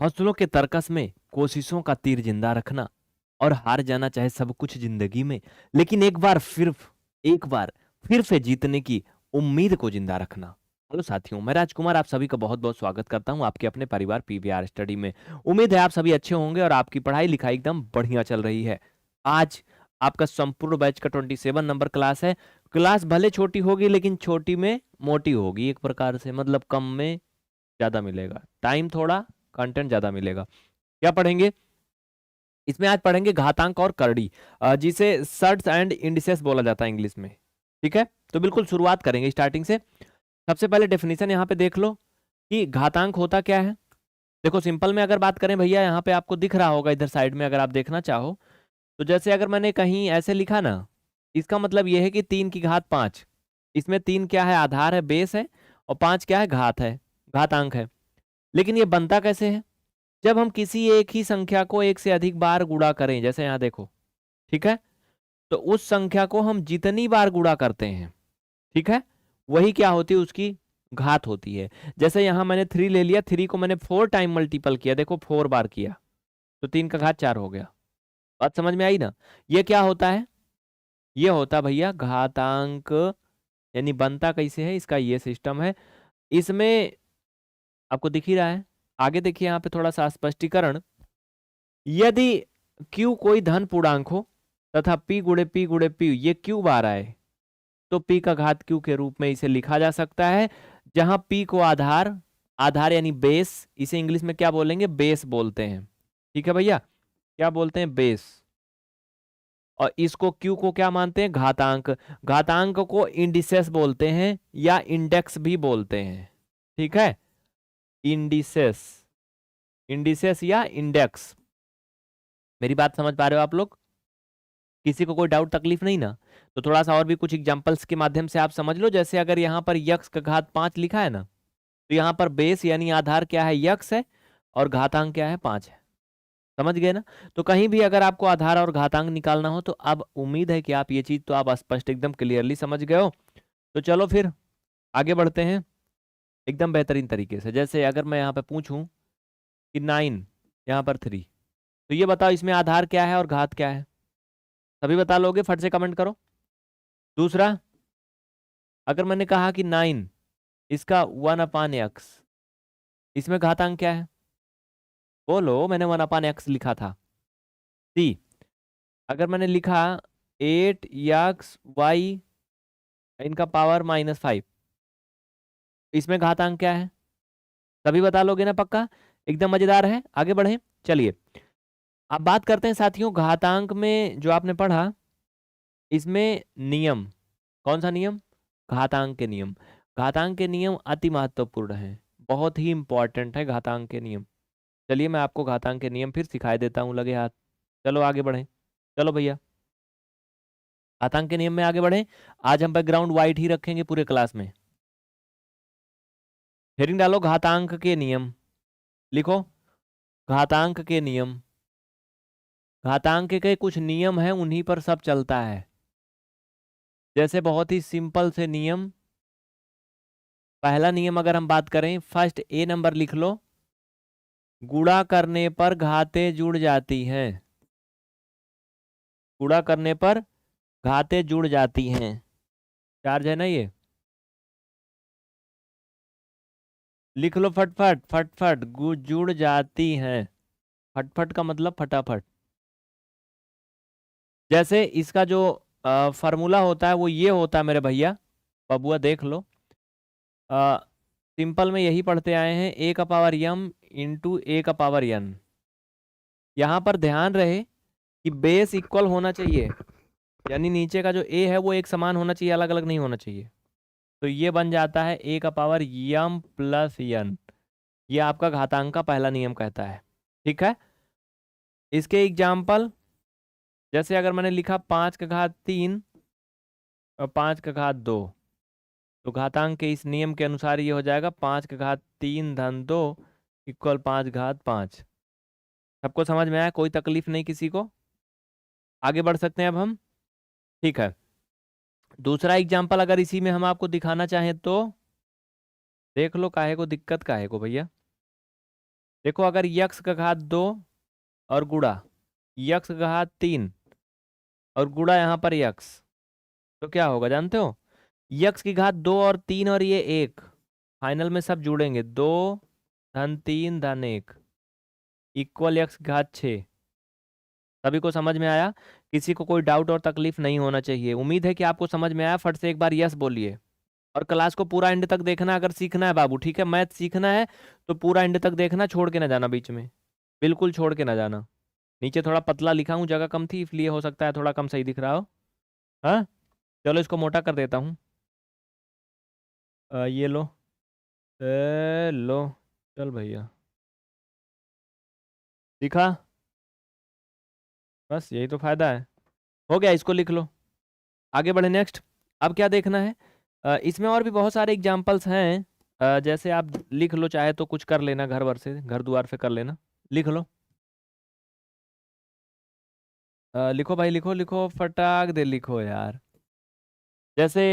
हौसलों के तरकस में कोशिशों का तीर जिंदा रखना और हार जाना चाहे सब कुछ जिंदगी में, लेकिन एक बार फिर से जीतने की उम्मीद को जिंदा रखना। हेलो साथियों, मैं राजकुमार आप सभी का बहुत बहुत स्वागत करता हूं आपके अपने परिवार पीवीआर स्टडी में। उम्मीद है आप सभी अच्छे होंगे और आपकी पढ़ाई लिखाई एकदम बढ़िया चल रही है। आज आपका संपूर्ण बैच का 27 नंबर क्लास है। क्लास भले छोटी होगी लेकिन छोटी में मोटी होगी, एक प्रकार से मतलब कम में ज्यादा मिलेगा टाइम, थोड़ा कंटेंट ज्यादा मिलेगा। क्या पढ़ेंगे इसमें? आज पढ़ेंगे घातांक और करड़ी, जिसे सर्ट्स एंड इंडिसेस बोला जाता है इंग्लिश में। ठीक है, तो बिल्कुल शुरुआत करेंगे स्टार्टिंग से। सबसे पहले डेफिनेशन यहाँ पे देख लो कि घातांक होता क्या है। देखो सिंपल में अगर बात करें भैया, यहाँ पे आपको दिख रहा होगा इधर साइड में, अगर आप देखना चाहो तो जैसे अगर मैंने कहीं ऐसे लिखा ना, इसका मतलब यह है कि 3 की घात 5। इसमें 3 क्या है? आधार है, बेस है, और 5 क्या है? घात है, घातांक है। लेकिन ये बनता कैसे है? जब हम किसी एक ही संख्या को एक से अधिक बार गुणा करें, जैसे यहाँ देखो, ठीक है, तो उस संख्या को हम जितनी बार गुणा करते हैं, ठीक है, वही क्या होती है? उसकी घात होती है। जैसे यहां मैंने 3 ले लिया, 3 को मैंने 4 टाइम मल्टीपल किया, देखो 4 बार किया, तो 3 का घात 4 हो गया। बात समझ में आई ना? ये क्या होता है? ये होता भैया घातांक। यानी बनता कैसे है, इसका ये सिस्टम है। इसमें आपको दिख ही रहा है, आगे देखिए यहाँ पे थोड़ा सा स्पष्टीकरण। यदि q कोई धन पूर्णांक हो तथा p गुणे p ये q बार आए, तो p का घात q के रूप में इसे लिखा जा सकता है। जहां p को आधार, आधार यानी बेस, इसे इंग्लिश में क्या बोलेंगे? बेस बोलते हैं। ठीक है भैया, क्या बोलते हैं? बेस। और इसको q को क्या मानते हैं? घातांक। घातांक को इंडिसेस बोलते हैं या इंडेक्स भी बोलते हैं। ठीक है, इंडिसेस, इंडिसेस या इंडेक्स। मेरी बात समझ पा रहे हो आप लोग? किसी को कोई डाउट तकलीफ नहीं ना? तो थोड़ा सा और भी कुछ एग्जांपल्स के माध्यम से आप समझ लो। जैसे अगर यहाँ पर यक्स का घात 5 लिखा है ना, तो यहाँ पर बेस यानी आधार क्या है? यक्स है, और घातांक क्या है? 5 है। समझ गए ना? तो कहीं भी अगर आपको आधार और घातांक निकालना हो, तो अब उम्मीद है कि आप ये चीज तो आप स्पष्ट एकदम क्लियरली समझ गए हो। तो चलो फिर आगे बढ़ते हैं एकदम बेहतरीन तरीके से। जैसे अगर मैं यहाँ पे पूछूं कि 9, यहाँ पर 3, तो ये बताओ इसमें आधार क्या है और घात क्या है? सभी बता लोगे? फट से कमेंट करो। दूसरा, अगर मैंने कहा कि 9 इसका 1/x, इसमें घातांक क्या है? बोलो, मैंने 1/x लिखा था। सी, अगर मैंने लिखा 8 x y इनका पावर -5, इसमें घातांक क्या है? सभी बता लोगे ना पक्का? एकदम मजेदार है। आगे बढ़े, चलिए अब बात करते हैं साथियों घातांक में जो आपने पढ़ा, इसमें नियम। कौन सा नियम? घातांक के नियम। घातांक के नियम अति महत्वपूर्ण है, बहुत ही इंपॉर्टेंट है घातांक के नियम। चलिए मैं आपको घातांक के नियम फिर सिखाई देता हूँ, लगे हाथ। चलो आगे बढ़े, चलो भैया घातांक के नियम में आगे बढ़े। आज हम बैकग्राउंड वाइट ही रखेंगे पूरे क्लास में। हेडिंग डालो घातांक के नियम, लिखो घातांक के नियम। घातांक के कुछ नियम हैं, उन्हीं पर सब चलता है। जैसे बहुत ही सिंपल से नियम, पहला नियम अगर हम बात करें, फर्स्ट ए नंबर लिख लो, गुणा करने पर घातें जुड़ जाती हैं। गुणा करने पर घातें जुड़ जाती हैं। चार्ज है ना ये? लिख लो फटफट फटफट, जुड़ जाती हैं। फटफट का मतलब फटाफट। जैसे इसका जो फॉर्मूला होता है वो ये होता है मेरे भैया, बबुआ देख लो। सिंपल में यही पढ़ते आए हैं, a⁻m × a⁻n। यहाँ पर ध्यान रहे कि बेस इक्वल होना चाहिए, यानी नीचे का जो a है वो एक समान होना चाहिए, अलग अलग नहीं होना चाहिए। तो ये बन जाता है a⁻m+n। ये आपका घातांक का पहला नियम कहता है। ठीक है, इसके एग्जाम्पल, जैसे अगर मैंने लिखा 5 का घात 3 और 5 का घात 2, तो घातांक के इस नियम के अनुसार ये हो जाएगा 5 का घात 3 - 2 इक्वल 5 घात 5। सबको समझ में आया? कोई तकलीफ नहीं किसी को? आगे बढ़ सकते हैं अब हम। ठीक है, दूसरा एग्जाम्पल अगर इसी में हम आपको दिखाना चाहें तो देख लो, काहे को दिक्कत, काहे को भैया। देखो अगर यक्स का घात 2 और गुणा यक्स का घात 3 और गुणा यहाँ पर यक्स, तो क्या होगा जानते हो? यक्स की घात 2 और 3 और ये 1 फाइनल में सब जुड़ेंगे, 2 धन 3 धन 1 इक्वल यक्स की घात 6। सभी को समझ में आया? किसी को कोई डाउट और तकलीफ नहीं होना चाहिए। उम्मीद है कि आपको समझ में आया। फट से एक बार यस बोलिए। और क्लास को पूरा एंड तक देखना अगर सीखना है बाबू, ठीक है? मैथ सीखना है तो पूरा एंड तक देखना, छोड़ के ना जाना बीच में, बिल्कुल छोड़ के ना जाना। नीचे थोड़ा पतला लिखा हूँ, जगह कम थी इसलिए हो सकता है थोड़ा कम सही दिख रहा हो। हाँ, चलो इसको मोटा कर देता हूँ। ये लो, लो, चल भैया, दिखा? बस यही तो फायदा है। हो गया, इसको लिख लो। आगे बढ़े नेक्स्ट। अब क्या देखना है? इसमें और भी बहुत सारे एग्जाम्पल्स हैं। जैसे आप लिख लो, चाहे तो कुछ कर लेना, घर वर से, घर द्वार से कर लेना। लिख लो, लिखो भाई, लिखो लिखो, फटाक दे लिखो यार। जैसे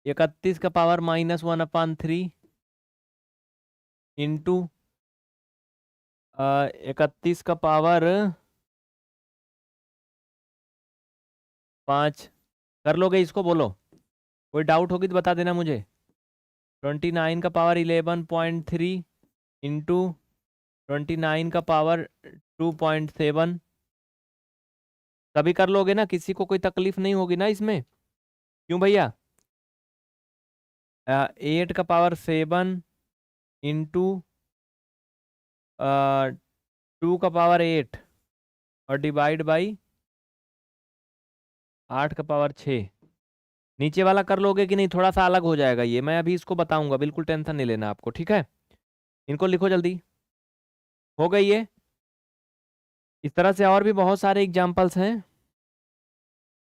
31 का पावर -1/3 इंटू 31 का पावर 5। कर लोगे इसको? बोलो, कोई डाउट होगी तो बता देना मुझे। 29 का पावर 11.3 इंटू 29 का पावर 2.7। सभी कर लोगे ना? किसी को कोई तकलीफ नहीं होगी ना इसमें? क्यों भैया? 8 का पावर 7 इंटू 2 का पावर 8 और डिवाइड बाई 8 का पावर 6। नीचे वाला कर लोगे कि नहीं? थोड़ा सा अलग हो जाएगा ये, मैं अभी इसको बताऊंगा, बिल्कुल टेंशन नहीं लेना आपको, ठीक है? इनको लिखो जल्दी। हो गई ये? इस तरह से और भी बहुत सारे एग्जाम्पल्स हैं।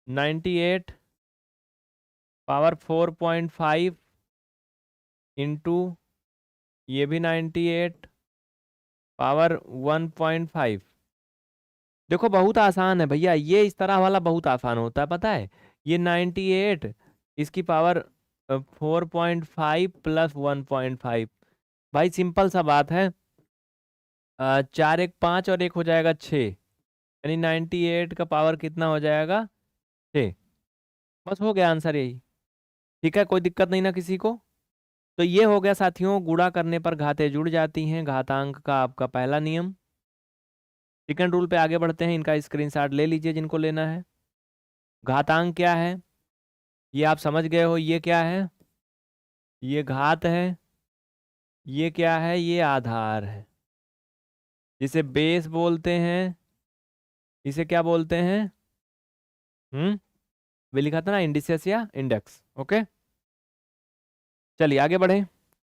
98 पावर 4.5 इंटू ये भी 98 पावर 1.5। देखो बहुत आसान है भैया, ये इस तरह वाला बहुत आसान होता है, पता है? ये 98 इसकी पावर 4.5 प्लस 1.5। भाई सिंपल सा बात है। 4 1 5 और एक हो जाएगा 6, यानी 98 का पावर कितना हो जाएगा? 6। बस हो गया आंसर यही। ठीक है, कोई दिक्कत नहीं ना किसी को? तो ये हो गया साथियों, गुणा करने पर घातें जुड़ जाती हैं, घातांक का आपका पहला नियम। सेकंड रूल पे आगे बढ़ते हैं, इनका स्क्रीनशॉट ले लीजिए जिनको लेना है। घातांक क्या है ये आप समझ गए हो? ये क्या है? ये घात है। ये क्या है? ये आधार है, जिसे बेस बोलते हैं। इसे क्या बोलते हैं? भी लिखा था ना, इंडिसेस या इंडेक्स। ओके, चलिए आगे बढ़े।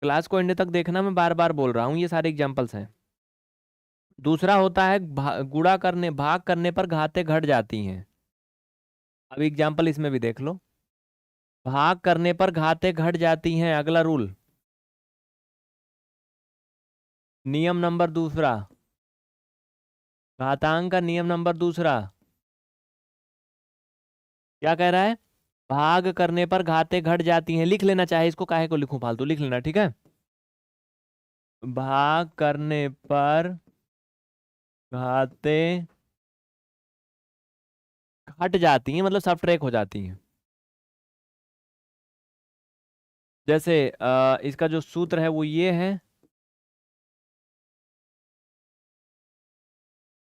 क्लास को एंड तक देखना, मैं बार बार बोल रहा हूँ, ये सारे एग्जांपल्स हैं। दूसरा होता है गुणा करने, भाग करने पर घातें घट जाती हैं। अब एग्जांपल इसमें भी देख लो। भाग करने पर घातें घट जाती हैं, अगला रूल, नियम नंबर दूसरा, घातांक का नियम नंबर दूसरा क्या कह रहा है? भाग करने पर घातें घट जाती हैं। लिख लेना, चाहे इसको काहे को लिखूं फालतू, लिख लेना, ठीक है? भाग करने पर घातें घट जाती हैं, मतलब सबट्रैक हो जाती हैं। जैसे इसका जो सूत्र है वो ये है,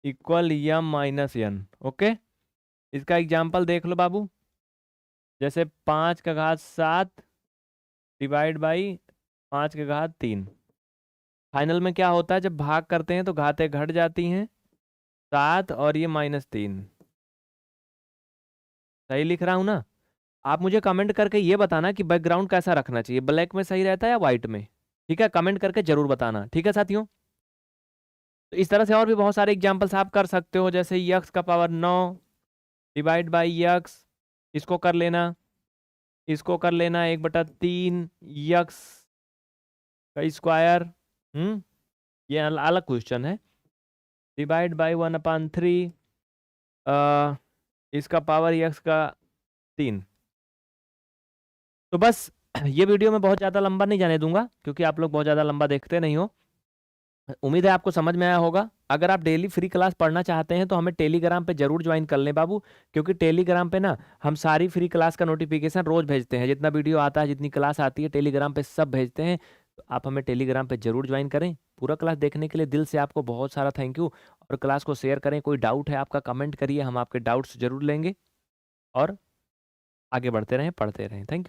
इक्वल यम माइनस एन। ओके, इसका एग्जाम्पल देख लो बाबू। जैसे 5 का घात 7 डिवाइड बाई 5 का घात 3। फाइनल में क्या होता है? जब भाग करते हैं तो घातें घट जाती हैं, 7 और ये -3। सही लिख रहा हूं ना? आप मुझे कमेंट करके ये बताना कि बैकग्राउंड कैसा रखना चाहिए, ब्लैक में सही रहता है या व्हाइट में? ठीक है, कमेंट करके जरूर बताना, ठीक है साथियों? तो इस तरह से और भी बहुत सारे एग्जाम्पल्स आप कर सकते हो, जैसे यक्स का पावर 9 डिवाइड बाई यक्स, इसको कर लेना, इसको कर लेना 1/3 यक्स का स्क्वायर। ये अलग क्वेश्चन है। डिवाइड बाई 1/3 इसका पावर यक्स का 3। तो बस ये वीडियो मैं बहुत ज़्यादा लंबा नहीं जाने दूंगा क्योंकि आप लोग बहुत ज़्यादा लंबा देखते नहीं हो। उम्मीद है आपको समझ में आया होगा। अगर आप डेली फ्री क्लास पढ़ना चाहते हैं तो हमें टेलीग्राम पे जरूर ज्वाइन कर लें बाबू, क्योंकि टेलीग्राम पे ना हम सारी फ्री क्लास का नोटिफिकेशन रोज भेजते हैं। जितना वीडियो आता है, जितनी क्लास आती है, टेलीग्राम पे सब भेजते हैं। तो आप हमें टेलीग्राम पे जरूर ज्वाइन करें। पूरा क्लास देखने के लिए दिल से आपको बहुत सारा थैंक यू। और क्लास को शेयर करें। कोई डाउट है आपका कमेंट करिए, हम आपके डाउट्स जरूर लेंगे और आगे बढ़ते रहें, पढ़ते रहें। Thank you.